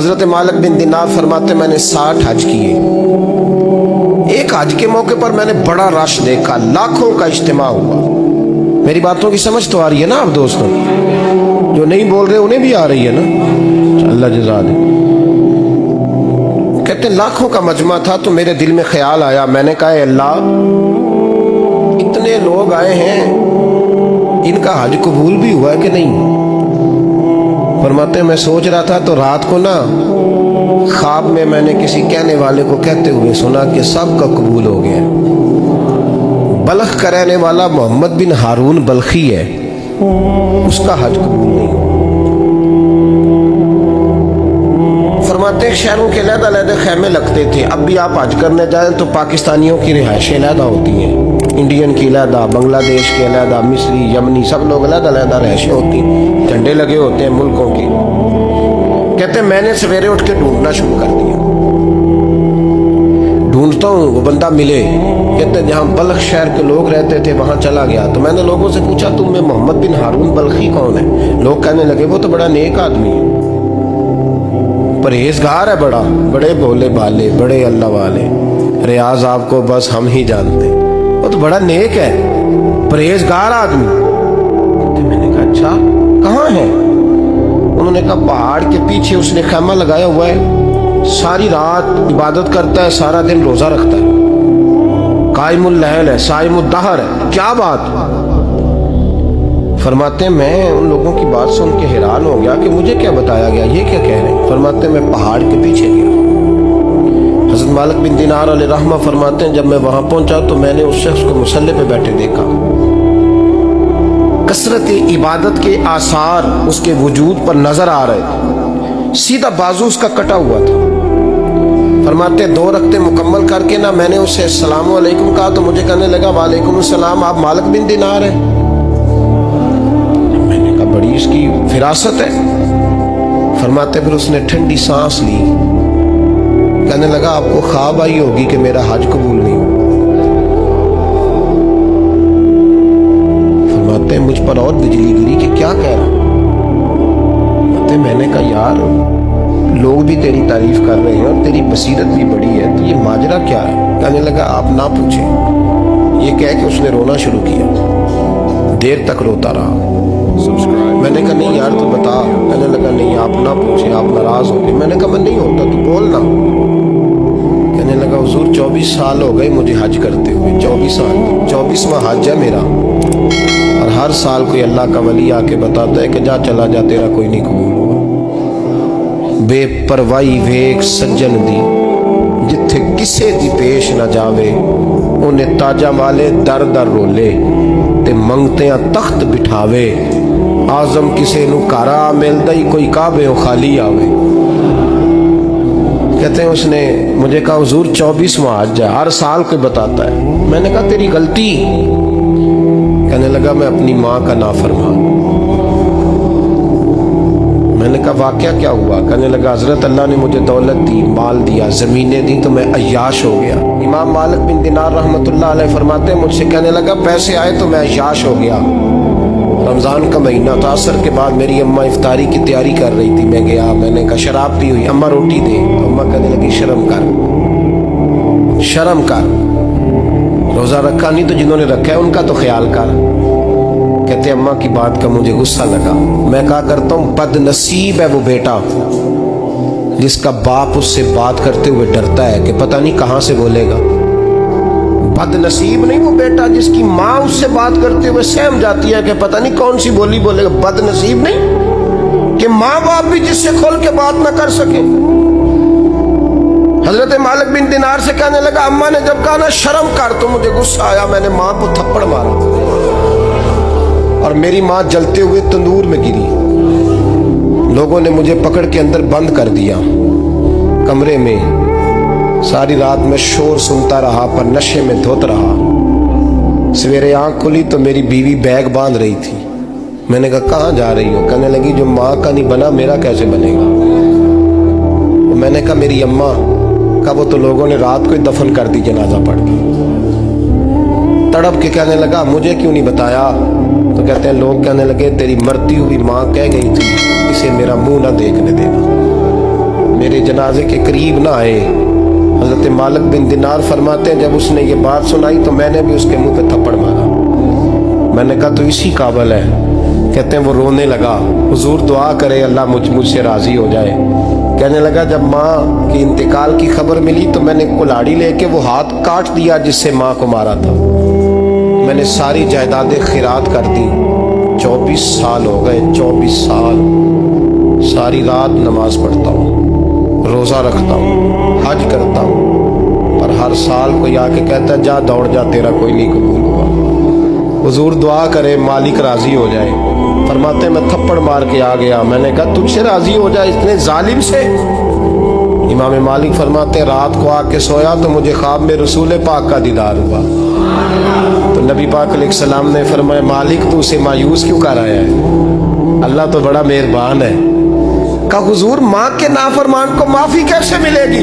हजरत मालिक बिन दिनार फरमाते मैंने 60 हज किए। एक हज के मौके पर मैंने बड़ा रश देखा, लाखों का इज्तिमा हुआ। मेरी बातों की समझ तो आ रही है ना आप दोस्तों? जो नहीं बोल रहे उन्हें भी आ रही है ना? अल्लाह जज़ा दे। कहते लाखों का मजमा था तो मेरे दिल में ख्याल आया, मैंने कहा अल्लाह इतने लोग आए हैं, इनका हज कबूल भी हुआ है कि नहीं? फरमाते मैं सोच रहा था तो रात को ना ख्वाब में मैंने किसी कहने वाले को कहते हुए सुना कि सबका कबूल हो गया। बल्ख का रहने वाला मोहम्मद बिन हारून बल्खी है, उसका हज कबूल नहीं हुआ। फरमाते शहरों के अलग-अलग खैमे लगते थे। अब भी आप हज करने जाएं तो पाकिस्तानियों की रिहाइशें अलग होती हैं, इंडियन की अलग, बांग्लादेश के अलग, मिस्री, यमनी, सब लोग अलग-अलग रिहाइशें होती हैं, झंडे लगे होते हैं मुल्कों के। कहते मैंने सवेरे उठ के ढूंढना शुरू कर दिया, ढूंढता हूँ वो बंदा मिले। कहते जहाँ बल्ख शहर के लोग रहते थे वहां चला गया तो मैंने लोगों से पूछा तुम में मोहम्मद बिन हारून बल्खी कौन है? लोग कहने लगे वो तो बड़ा नेक आदमी है, परहेजगार है, बड़े भोले भाले, बड़े अल्लाह वाले, रियाज आपको बस हम ही जानते, वो तो बड़ा नेक है, परहेजगार आदमी। तो मैंने कहा अच्छा कहाँ है? उन्होंने कहा पहाड़ के पीछे उसने खैमा लगाया हुआ है, सारी रात इबादत करता है, सारा दिन रोजा रखता है, कायमुल लैल है, साइमुद दहर है। क्या बात? फरमाते मैं उन लोगों की बात सुन के हैरान हो गया कि मुझे क्या बताया गया, ये क्या कह रहे हैं? फरमाते मैं पहाड़ के पीछे गया। हज़रत मालिक बिन दिनार अलैहि रहमा फरमाते हैं जब मैं वहां पहुंचा तो मैंने उस शख्स को मुसल्ले पे बैठे देखा। कसरत इबादत के आसार उसके वजूद पर नजर आ रहे थे, सीधा बाजू उसका कटा हुआ था। फरमाते 2 रकते मुकम्मल करके ना मैंने उससे अस्सलामु अलैकुम कहा तो मुझे कहने लगा वालेकुम अस्सलाम, आप मालिक बिन दिनार हैं? बड़ी इसकी फिरासत है। फरमाते फिर उसने ठंडी सांस ली, कहने लगा आपको ख्वाब आई होगी कि मेरा हज कबूल नहीं हुआ। फरमाते मुझ पर और बिजली गिरी कि क्या कह रहा? फरमाते मैंने कहा यार लोग भी तेरी तारीफ कर रहे हैं और तेरी बसीरत भी बड़ी है, तो ये माजरा क्या है? कहने लगा आप ना पूछें। ये कह के उसने रोना शुरू किया, देर तक रोता रहा। मैंने कहा नहीं यार तू बता। कहने लगा नहीं आप ना पूछे, आप नाराज हो गए। मैंने कहा मैं नहीं होता, तू बोलना। कहने लगा हुजूर 24 साल हो गए मुझे हज करते हुए, 24 साल, 24वां हज है मेरा, और हर साल कोई अल्लाह का वली आके बताता है कि जा चला जा तेरा कोई नहीं कबूल हुआ। बेपरवाही वेख सज्जन दी जिथे किसे दी पेश न जावे, उन्हें ताजा वाले दर दर रोले ते मंगते तख्त बिठावे, आजम किसे नु कारा मिलदा ही कोई काबे खाली आवे। कहते हैं उसने मुझे कहा हुजूर 24वां हज है, हर साल कोई बताता है। मैंने कहा तेरी गलती। कहने लगा मैं अपनी माँ का नाफरमान। मैंने कहा वाकया क्या हुआ? कहने लगा हजरत अल्लाह ने मुझे दौलत दी, माल दिया, जमीनें दी तो मैं अय्याश हो गया। इमाम मालिक बिन दिनार रहमतुल्लाह अलैह फरमाते हैं मुझसे कहने लगा पैसे आए तो मैं अय्याश हो गया। रमज़ान का महीना था, असर के बाद मेरी अम्मा इफ्तारी की तैयारी कर रही थी, मैं गया, मैंने कहा शराब पी हुई, अम्मा रोटी दे। तो अम्मा कहने लगी शर्म कर, शर्म कर, रोज़ा रखा नहीं तो जिन्होंने रखा है उनका तो ख्याल कर। कहते अम्मा की बात का मुझे गुस्सा लगा। मैं कहा करता हूँ बदनसीब है वो बेटा जिसका बाप उससे बात करते हुए डरता है कि पता नहीं कहाँ से बोलेगा। बदनसीब नहीं वो बेटा जिसकी माँ उससे बात करते हुए सहम जाती है कि पता नहीं कौन सी बोली बोलेगा। बदनसीब नहीं कि माँ बाप भी जिससे खोल के बात ना कर सके। हजरत मालिक बिन दिनार से कहने लगा अम्मा ने जब कहा ना शर्म कर तो मुझे गुस्सा आया, मैंने माँ को थप्पड़ मारा और मेरी माँ जलते हुए तंदूर में गिरी। लोगों ने मुझे पकड़ के अंदर बंद कर दिया कमरे में। सारी रात में शोर सुनता रहा पर नशे में धोत रहा। सवेरे आंख खुली तो मेरी बीवी बैग बांध रही थी। मैंने कहा कहाँ जा रही हो? कहने लगी जो माँ का नहीं बना मेरा कैसे बनेगा। तो मैंने कहा मेरी अम्मा का वो तो लोगों ने रात को ही दफन कर दी जनाजा पढ़ के। तड़प के कहने लगा मुझे क्यों नहीं बताया? तो कहते हैं लोग कहने लगे तेरी मरती हुई माँ कह गई थी इसे मेरा मुंह ना देखने देना। जनाजे के करीब ना आए। हज़रत मालिक बिन दिनार फरमाते हैं जब उसने ये बात सुनाई तो मैंने भी उसके मुंह पे थप्पड़ मारा। मैंने कहा तो इसी काबिल है। कहते हैं वो रोने लगा, हुजूर दुआ करे अल्लाह मुझसे राज़ी हो जाए। कहने लगा जब माँ की इंतकाल की खबर मिली तो मैंने कुल्हाड़ी लेके वो हाथ काट दिया जिससे माँ को मारा था। मैंने सारी जायदादें खिरात कर दी। 24 साल हो गए, 24 साल सारी रात नमाज पढ़ता हूँ, रोज़ा रखता हूँ, हज करता हूँ, पर हर साल कोई आके कहता है जा दौड़ जा, तेरा कोई नहीं कबूल हुआ। हुजूर दुआ करे मालिक राज़ी हो जाए। फरमाते मैं थप्पड़ मार के आ गया। मैंने कहा तुझसे राज़ी हो जाए इतने जालिम से? इमाम मालिक फरमाते रात को आके सोया तो मुझे ख्वाब में रसूल पाक का दीदार हुआ। तो नबी पाक अलैहिस्सलाम ने फरमाया मालिक तू उसे मायूस क्यों कर आया है, अल्लाह तो बड़ा मेहरबान है। कहा हुजूर माँ के नाफरमान को माफ़ी कैसे मिलेगी?